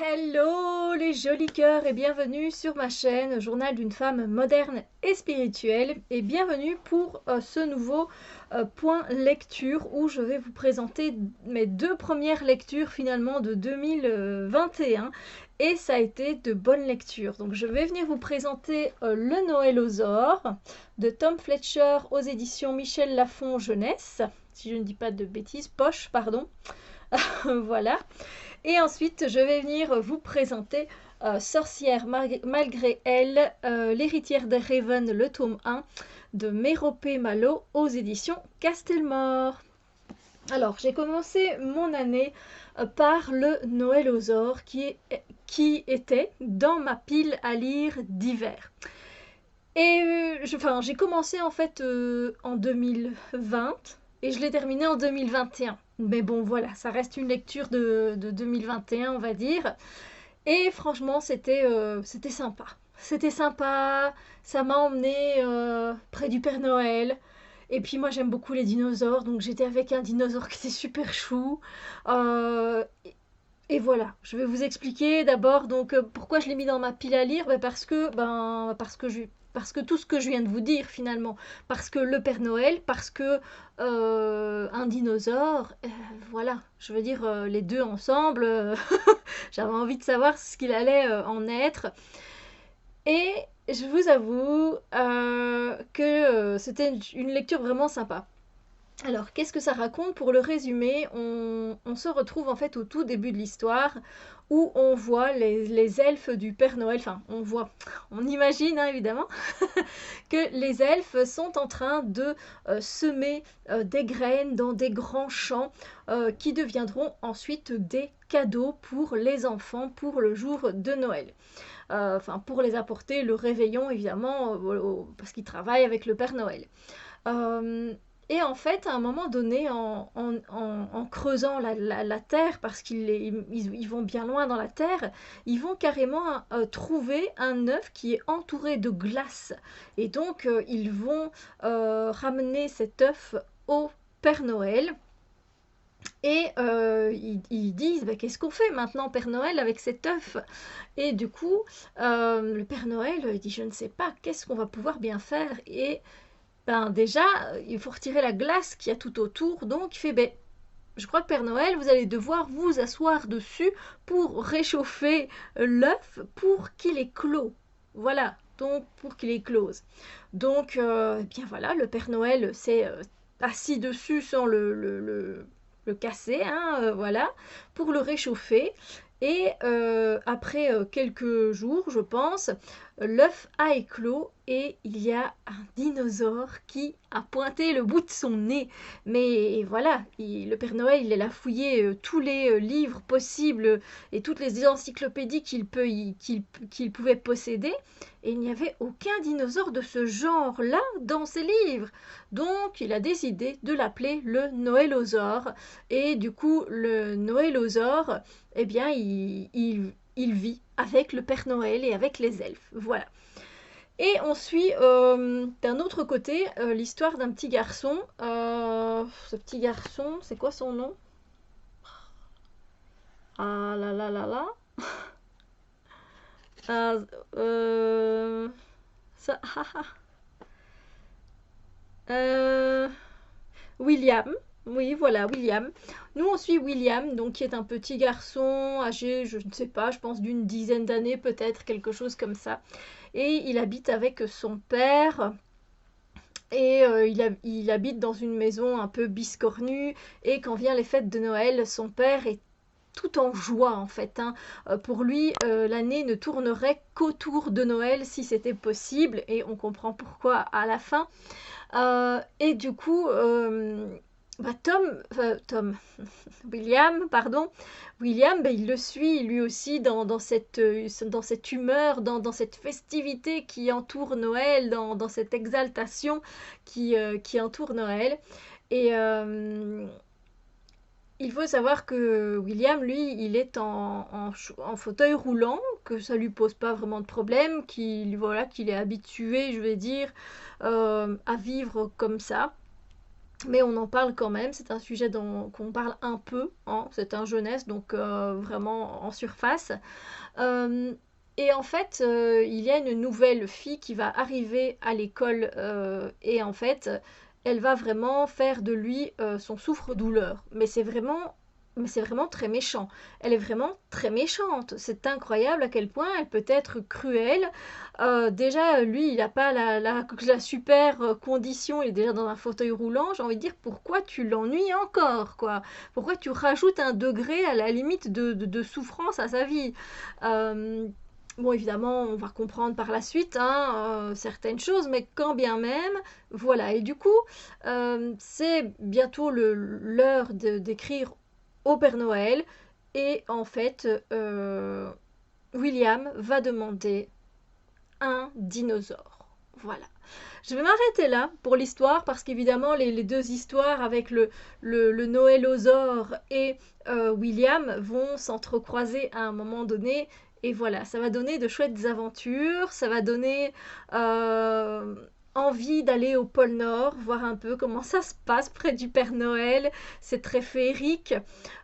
Hello les jolis cœurs et bienvenue sur ma chaîne Journal d'une femme moderne et spirituelle et bienvenue pour ce nouveau point lecture où je vais vous présenter mes deux premières lectures finalement de 2021 et ça a été de bonnes lectures. Donc je vais venir vous présenter Le Noël aux ors de Tom Fletcher aux éditions Michel Lafon Jeunesse, si je ne dis pas de bêtises, poche pardon. Voilà. Et ensuite, je vais venir vous présenter Sorcière malgré elle, l'héritière des Raven, le tome 1 de Méropé Malo aux éditions Castelmore. Alors, j'ai commencé mon année par le Noël aux ors qui était dans ma pile à lire d'hiver. Et j'ai commencé en fait en 2020 et je l'ai terminé en 2021. Mais bon, voilà, ça reste une lecture de 2021, on va dire. Et franchement, c'était sympa. C'était sympa, ça m'a emmené près du Père Noël. Et puis moi, j'aime beaucoup les dinosaures, donc j'étais avec un dinosaure qui était super chou. Euh, et voilà, je vais vous expliquer d'abord donc pourquoi je l'ai mis dans ma pile à lire. Parce que tout ce que je viens de vous dire finalement, parce que le Père Noël, parce que un dinosaure, voilà, je veux dire les deux ensemble, j'avais envie de savoir ce qu'il allait en être. Et je vous avoue que c'était une lecture vraiment sympa. Alors, qu'est-ce que ça raconte? Pour le résumer, on se retrouve en fait au tout début de l'histoire où on voit les elfes du Père Noël. Enfin, on imagine hein, évidemment que les elfes sont en train de semer des graines dans des grands champs qui deviendront ensuite des cadeaux pour les enfants pour le jour de Noël. Pour les apporter le réveillon évidemment, parce qu'ils travaillent avec le Père Noël. Euh, et en fait, à un moment donné, en creusant la terre, parce ils vont bien loin dans la terre, ils vont carrément trouver un œuf qui est entouré de glace. Et donc, ils vont ramener cet œuf au Père Noël. Et ils disent, bah, qu'est-ce qu'on fait maintenant, Père Noël, avec cet œuf? Et du coup, le Père Noël il dit, je ne sais pas, qu'est-ce qu'on va pouvoir bien faire? Et ben déjà, il faut retirer la glace qu'il y a tout autour. Donc, il fait, ben, je crois que Père Noël, vous allez devoir vous asseoir dessus pour réchauffer l'œuf pour qu'il éclose. Voilà, donc pour qu'il éclose. Donc, eh bien voilà, le Père Noël s'est assis dessus sans le casser, hein, voilà, pour le réchauffer. Et après quelques jours, je pense, l'œuf a éclos et il y a un dinosaure qui a pointé le bout de son nez. Mais voilà, le Père Noël, il a fouillé tous les livres possibles et toutes les encyclopédies qu'il pouvait posséder. Et il n'y avait aucun dinosaure de ce genre-là dans ses livres. Donc, il a décidé de l'appeler le Noëlosaure. Et du coup, le Noëlosaure, eh bien, il vit avec le Père Noël et avec les elfes. Voilà. Et on suit d'un autre côté l'histoire d'un petit garçon. Ce petit garçon, c'est quoi son nom? Ah là là là là. Ah, ça, William. Oui, voilà, William. Nous, on suit William, donc qui est un petit garçon âgé, je ne sais pas, je pense d'une dizaine d'années peut-être, quelque chose comme ça. Et il habite avec son père. Et il habite dans une maison un peu biscornue. Et quand vient les fêtes de Noël, son père est tout en joie en fait. Hein. Pour lui, l'année ne tournerait qu'autour de Noël si c'était possible. Et on comprend pourquoi à la fin. Et du coup, bah, William, pardon, William, bah, il le suit lui aussi dans cette humeur, dans cette festivité qui entoure Noël, dans cette exaltation qui entoure Noël. Et il faut savoir que William, lui, il est en fauteuil roulant, que ça lui pose pas vraiment de problème, qu'il est habitué, je vais dire, à vivre comme ça. mais on en parle quand même, c'est un sujet qu'on parle un peu, hein, c'est un jeunesse, donc vraiment en surface. Euh, et en fait, il y a une nouvelle fille qui va arriver à l'école et en fait, elle va vraiment faire de lui son souffre-douleur. Mais c'est vraiment très méchant. Elle est vraiment très méchante. C'est incroyable à quel point elle peut être cruelle. Déjà, lui, il n'a pas la super condition. Il est déjà dans un fauteuil roulant. J'ai envie de dire, pourquoi tu l'ennuies encore, quoi? Pourquoi tu rajoutes un degré à la limite de souffrance à sa vie? Euh, bon, évidemment, on va comprendre par la suite hein, certaines choses, mais quand bien même, voilà. Et du coup, c'est bientôt l'heure d'écrire au Père Noël, et en fait, William va demander un dinosaure. Voilà. Je vais m'arrêter là pour l'histoire parce qu'évidemment les deux histoires avec le Noëlosaure et William vont s'entrecroiser à un moment donné et voilà, ça va donner de chouettes aventures, ça va donner envie d'aller au pôle Nord, voir un peu comment ça se passe près du Père Noël, c'est très féerique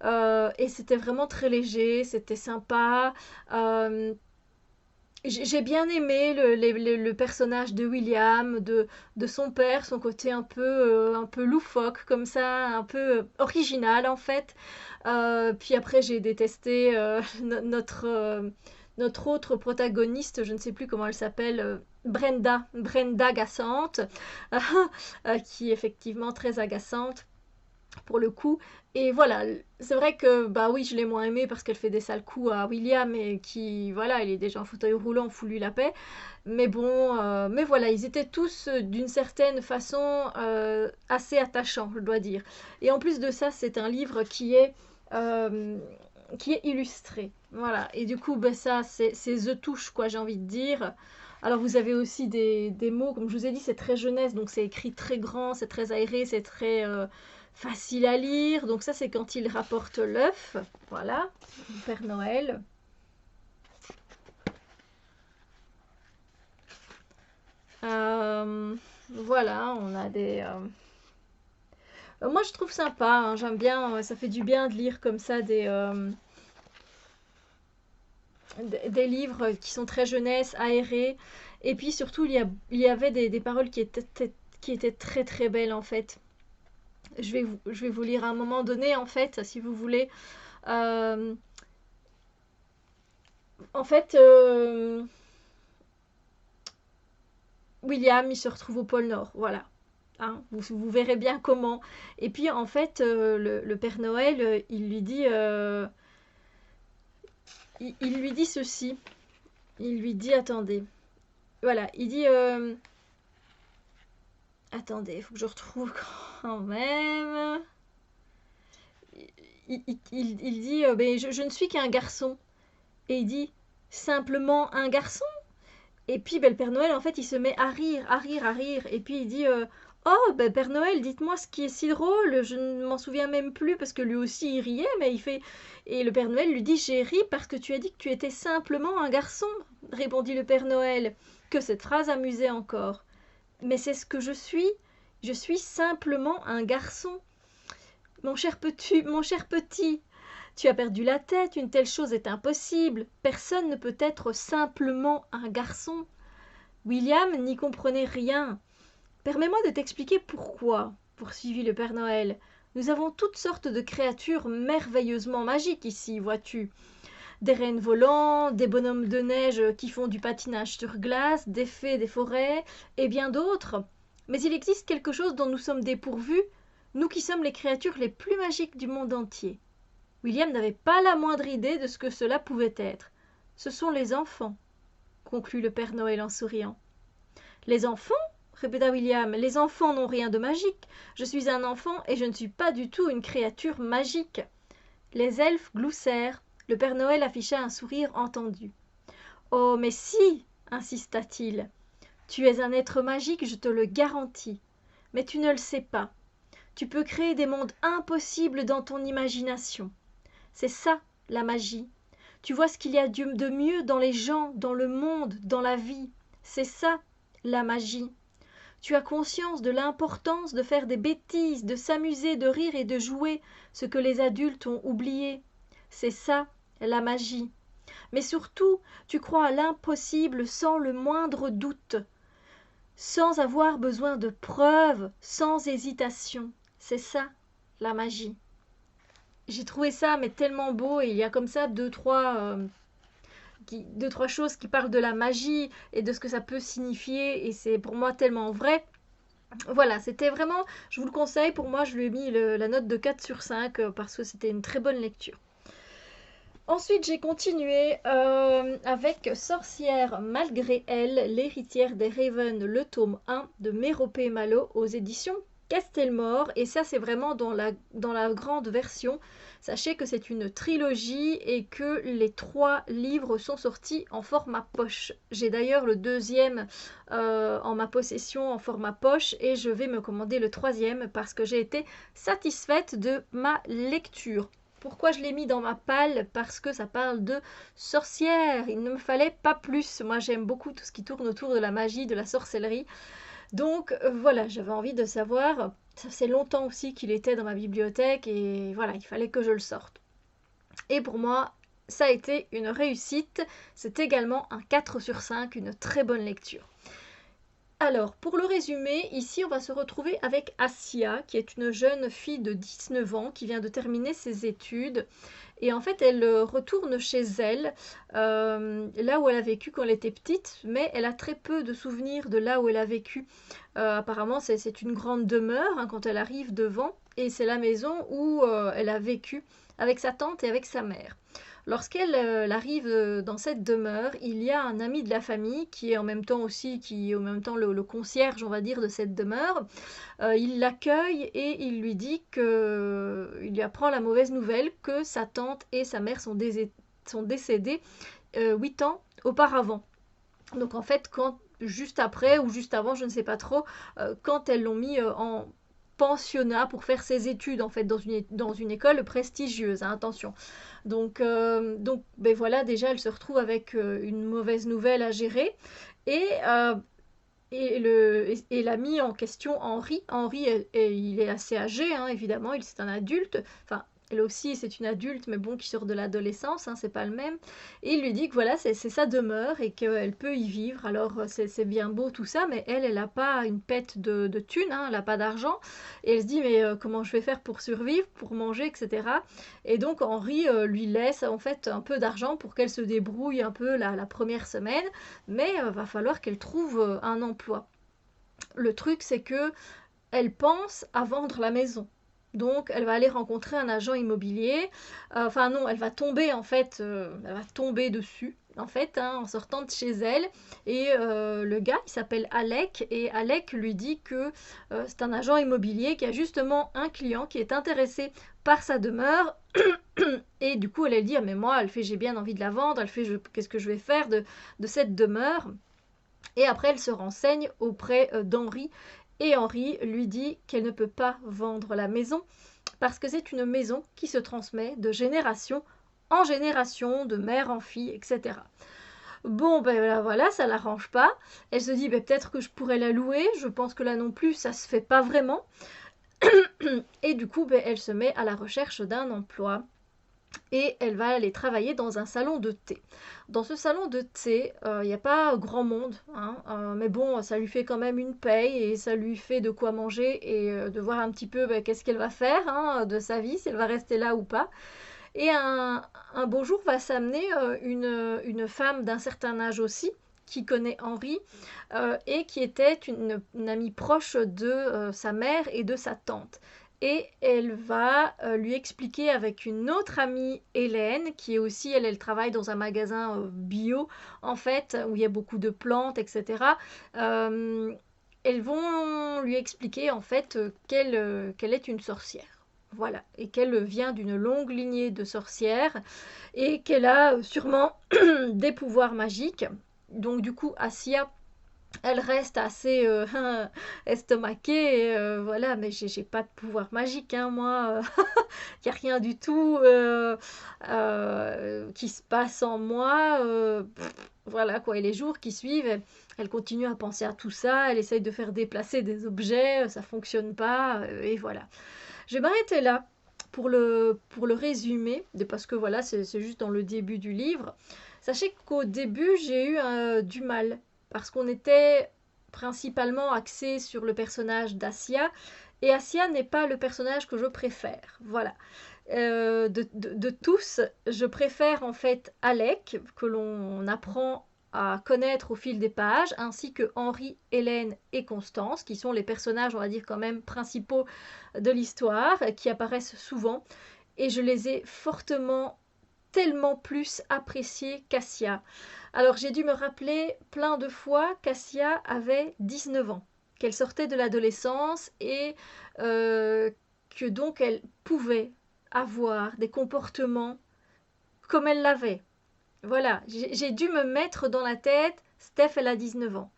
et c'était vraiment très léger, c'était sympa. Euh, j'ai bien aimé le personnage de William, de son père, son côté un peu loufoque, comme ça, un peu original en fait. Puis après, j'ai détesté notre autre protagoniste, je ne sais plus comment elle s'appelle, Brenda agaçante, qui est effectivement très agaçante pour le coup. Et voilà, c'est vrai que bah oui, je l'ai moins aimé parce qu'elle fait des sales coups à William et qui voilà, il est déjà en fauteuil roulant, fout-lui la paix. Mais bon, mais voilà, ils étaient tous d'une certaine façon assez attachants, je dois dire. Et en plus de ça, c'est un livre euh, qui est illustré. Voilà, et du coup, bah, ça, c'est The Touche, quoi, j'ai envie de dire. Alors vous avez aussi des mots, comme je vous ai dit, c'est très jeunesse, donc c'est écrit très grand, c'est très aéré, c'est très facile à lire. Donc ça, c'est quand il rapporte l'œuf. Voilà, Père Noël. Voilà, on a moi, je trouve sympa, hein, j'aime bien, ça fait du bien de lire comme ça des livres qui sont très jeunesse, aérés. Et puis surtout, il y avait des paroles qui étaient très très belles en fait. Je vais vous lire à un moment donné en fait, si vous voulez. Euh, en fait, William, il se retrouve au pôle Nord, voilà. Hein, vous verrez bien comment. Et puis en fait, le Père Noël, il lui dit ceci. Il lui dit, attendez, voilà, il dit, attendez, il faut que je retrouve quand même. Il dit, ben, je ne suis qu'un garçon. Et il dit, simplement un garçon. Et puis ben, le Père Noël, en fait, il se met à rire, à rire, à rire. Et puis il dit oh, ben, Père Noël, dites-moi ce qui est si drôle. Je ne m'en souviens même plus parce que lui aussi il riait, mais il fait. Et le Père Noël lui dit j'ai ri parce que tu as dit que tu étais simplement un garçon, répondit le Père Noël. Que cette phrase amusait encore. Mais c'est ce que je suis. Je suis simplement un garçon. Mon cher petit, tu as perdu la tête, une telle chose est impossible. Personne ne peut être simplement un garçon. William n'y comprenait rien. Permets-moi de t'expliquer pourquoi, poursuivit le Père Noël. Nous avons toutes sortes de créatures merveilleusement magiques ici, vois-tu. Des rennes volants, des bonhommes de neige qui font du patinage sur glace, des fées des forêts, et bien d'autres. Mais il existe quelque chose dont nous sommes dépourvus, nous qui sommes les créatures les plus magiques du monde entier. William n'avait pas la moindre idée de ce que cela pouvait être. Ce sont les enfants, conclut le Père Noël en souriant. Les enfants répéta William. Les enfants n'ont rien de magique. Je suis un enfant et je ne suis pas du tout une créature magique. Les elfes gloussèrent. Le Père Noël afficha un sourire entendu. Oh, mais si, insista-t-il. Tu es un être magique, je te le garantis. Mais tu ne le sais pas. Tu peux créer des mondes impossibles dans ton imagination. C'est ça, la magie. Tu vois ce qu'il y a de mieux dans les gens, dans le monde, dans la vie. C'est ça, la magie. Tu as conscience de l'importance de faire des bêtises, de s'amuser, de rire et de jouer, ce que les adultes ont oublié. C'est ça, la magie. Mais surtout, tu crois à l'impossible sans le moindre doute, sans avoir besoin de preuves, sans hésitation. C'est ça, la magie. J'ai trouvé ça mais tellement beau, et il y a comme ça deux, trois choses qui parlent de la magie et de ce que ça peut signifier, et c'est pour moi tellement vrai. Voilà, c'était vraiment, je vous le conseille, pour moi je lui ai mis la note de 4 sur 5 parce que c'était une très bonne lecture. Ensuite, j'ai continué avec Sorcière malgré elle, l'héritière des Raven, le tome 1 de Méropé Malo aux éditions Castelmore. Et ça, c'est vraiment dans la grande version. Sachez que c'est une trilogie et que les 3 livres sont sortis en format poche. J'ai d'ailleurs le 2e en ma possession en format poche, et je vais me commander le 3e parce que j'ai été satisfaite de ma lecture. Pourquoi je l'ai mis dans ma palle? Parce que ça parle de sorcière. Il ne me fallait pas plus. Moi, j'aime beaucoup tout ce qui tourne autour de la magie, de la sorcellerie. Donc voilà, j'avais envie de savoir. Ça faisait longtemps aussi qu'il était dans ma bibliothèque, et voilà, il fallait que je le sorte. Et pour moi, ça a été une réussite. C'est également un 4 sur 5, une très bonne lecture. Alors, pour le résumer, ici on va se retrouver avec Assia, qui est une jeune fille de 19 ans qui vient de terminer ses études. Et en fait, elle retourne chez elle, là où elle a vécu quand elle était petite, mais elle a très peu de souvenirs de là où elle a vécu. Apparemment, c'est une grande demeure hein, quand elle arrive devant, et c'est la maison où elle a vécu avec sa tante et avec sa mère. Lorsqu'elle arrive dans cette demeure, il y a un ami de la famille qui est en même temps le concierge, on va dire, de cette demeure. Il l'accueille et il lui dit il lui apprend la mauvaise nouvelle que sa tante et sa mère sont décédées 8 ans auparavant. Donc en fait, juste après ou juste avant, je ne sais pas trop, quand elles l'ont mis en pensionnat pour faire ses études en fait dans une école prestigieuse, hein, attention. Donc ben voilà, déjà elle se retrouve avec une mauvaise nouvelle à gérer, et l'ami en question, Henri, il est assez âgé, hein, évidemment, c'est un adulte, enfin elle aussi c'est une adulte, mais bon, qui sort de l'adolescence, hein, c'est pas le même. Et il lui dit que voilà, c'est sa demeure et qu'elle peut y vivre. Alors c'est bien beau tout ça, mais elle n'a pas une pette de thunes, hein, elle n'a pas d'argent. Et elle se dit, mais comment je vais faire pour survivre, pour manger, etc. Et donc Henri lui laisse en fait un peu d'argent pour qu'elle se débrouille un peu la première semaine, mais va falloir qu'elle trouve un emploi. Le truc, c'est que elle pense à vendre la maison. Donc, elle va aller rencontrer un agent immobilier. Enfin non, elle va tomber en fait, elle va tomber dessus en fait, hein, en sortant de chez elle. Et le gars, il s'appelle Alec, et Alec lui dit que c'est un agent immobilier qui a justement un client qui est intéressé par sa demeure. Et du coup, elle dit, ah, mais moi, j'ai bien envie de la vendre. Qu'est-ce que je vais faire de cette demeure? Et après, elle se renseigne auprès d'Henri. Et Henri lui dit qu'elle ne peut pas vendre la maison parce que c'est une maison qui se transmet de génération en génération, de mère en fille, etc. Bon, ben voilà, ça l'arrange pas. Elle se dit, ben, peut-être que je pourrais la louer. Je pense que là non plus, ça se fait pas vraiment. Et du coup, ben, elle se met à la recherche d'un emploi. Et elle va aller travailler dans un salon de thé. Dans ce salon de thé, il n'y a pas grand monde, hein, mais bon, ça lui fait quand même une paye et ça lui fait de quoi manger, et de voir un petit peu qu'est-ce qu'elle va faire hein, de sa vie, si elle va rester là ou pas. Et un beau jour va s'amener une femme d'un certain âge aussi, qui connaît Henri, et qui était une amie proche de sa mère et de sa tante. Et elle va lui expliquer avec une autre amie, Hélène, qui est aussi, elle travaille dans un magasin bio, en fait, où il y a beaucoup de plantes, etc. Elles vont lui expliquer, en fait, qu'elle est une sorcière. Voilà, et qu'elle vient d'une longue lignée de sorcières, et qu'elle a sûrement des pouvoirs magiques. Donc du coup, Assia Elle reste assez estomaquée, voilà, mais j'ai pas de pouvoir magique, hein, moi. Il n'y a rien du tout qui se passe en moi. Voilà quoi, et les jours qui suivent, elle continue à penser à tout ça, elle essaye de faire déplacer des objets, ça fonctionne pas, et voilà. Je vais m'arrêter là pour le résumé, parce que voilà, c'est juste dans le début du livre. Sachez qu'au début, j'ai eu du mal, parce qu'on était principalement axé sur le personnage d'Asia, et Asia n'est pas le personnage que je préfère. Voilà. De tous, je préfère en fait Alec, que l'on apprend à connaître au fil des pages, ainsi que Henri, Hélène et Constance, qui sont les personnages, on va dire quand même, principaux de l'histoire, qui apparaissent souvent. Et je les ai fortement, tellement plus appréciés qu'Asia. Alors j'ai dû me rappeler plein de fois qu'Asia avait 19 ans, qu'elle sortait de l'adolescence et que donc elle pouvait avoir des comportements comme elle l'avait. Voilà, j'ai dû me mettre dans la tête, Steph, elle a 19 ans,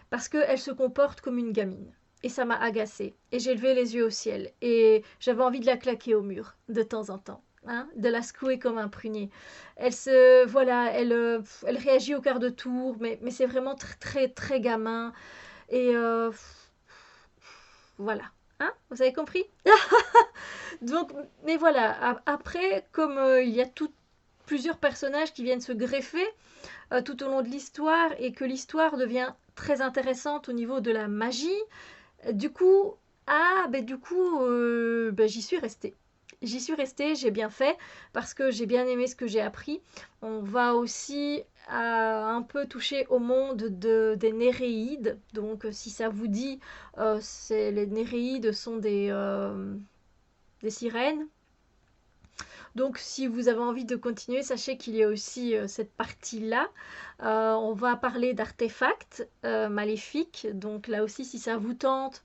parce qu'elle se comporte comme une gamine. Et ça m'a agacée. Et j'ai levé les yeux au ciel. Et j'avais envie de la claquer au mur, de temps en temps. Hein, de la secouer comme un prunier. Voilà, elle réagit au quart de tour, mais c'est vraiment très, très, très gamin. Et voilà. Hein, vous avez compris? Donc, mais voilà, après, comme il y a plusieurs personnages qui viennent se greffer tout au long de l'histoire et que l'histoire devient très intéressante au niveau de la magie, du coup, j'y suis restée. J'y suis restée, j'ai bien fait, parce que j'ai bien aimé ce que j'ai appris. On va aussi un peu toucher au monde des Néréides. Donc, si ça vous dit, les Néréides sont des sirènes. Donc, si vous avez envie de continuer, sachez qu'il y a aussi cette partie-là. On va parler d'artefacts maléfiques. Donc, là aussi, si ça vous tente,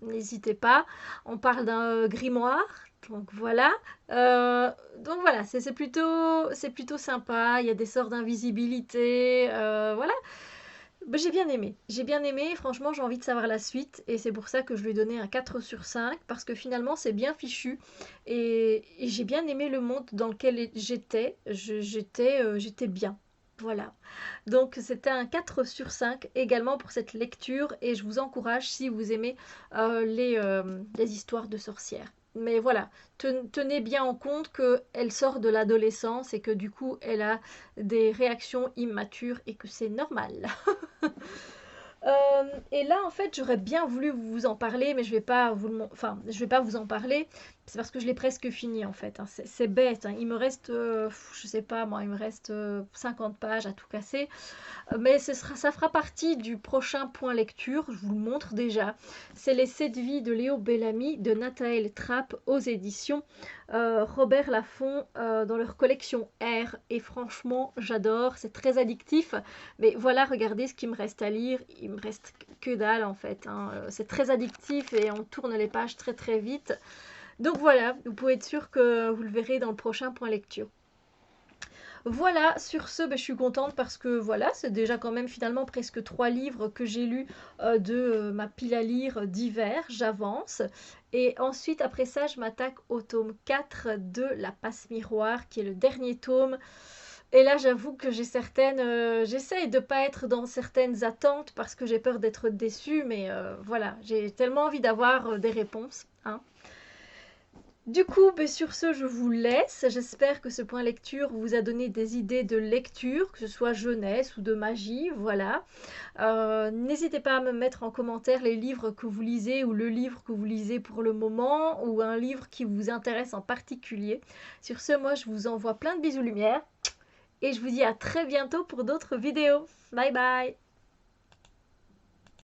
n'hésitez pas. On parle d'un grimoire. Donc voilà. Donc voilà, c'est plutôt sympa. Il y a des sorts d'invisibilité. Voilà. Bah, j'ai bien aimé, franchement j'ai envie de savoir la suite et c'est pour ça que je lui ai donné un 4 sur 5 parce que finalement c'est bien fichu et j'ai bien aimé le monde dans lequel j'étais bien. Voilà. Donc c'était un 4 sur 5 également pour cette lecture et je vous encourage si vous aimez les histoires de sorcières. Mais voilà, tenez bien en compte qu'elle sort de l'adolescence et que du coup elle a des réactions immatures et que c'est normal. Et là, en fait, j'aurais bien voulu vous en parler, mais je vais pas vous en parler. C'est parce que je l'ai presque fini, en fait. Hein. C'est bête. Hein. Il me reste, je sais pas moi, il me reste 50 pages à tout casser. Mais ça fera partie du prochain point lecture. Je vous le montre déjà. C'est les 7 vies de Léo Bellamy de Nathalie Trapp aux éditions Robert Laffont dans leur collection R. Et franchement, j'adore. C'est très addictif. Mais voilà, regardez ce qu'il me reste à lire. Il me reste que dalle en fait. Hein. C'est très addictif et on tourne les pages très très vite. Donc voilà, vous pouvez être sûr que vous le verrez dans le prochain point lecture. Voilà, sur ce, je suis contente parce que voilà, c'est déjà quand même finalement presque 3 livres que j'ai lus de ma pile à lire d'hiver, j'avance. Et ensuite, après ça, je m'attaque au tome 4 de La Passe Miroir, qui est le dernier tome. Et là, j'avoue que j'essaye de ne pas être dans certaines attentes parce que j'ai peur d'être déçue, mais voilà, j'ai tellement envie d'avoir des réponses. Hein. Du coup, sur ce, je vous laisse. J'espère que ce point lecture vous a donné des idées de lecture, que ce soit jeunesse ou de magie, voilà. N'hésitez pas à me mettre en commentaire les livres que vous lisez ou le livre que vous lisez pour le moment ou un livre qui vous intéresse en particulier. Sur ce, moi, je vous envoie plein de bisous lumière et je vous dis à très bientôt pour d'autres vidéos. Bye bye!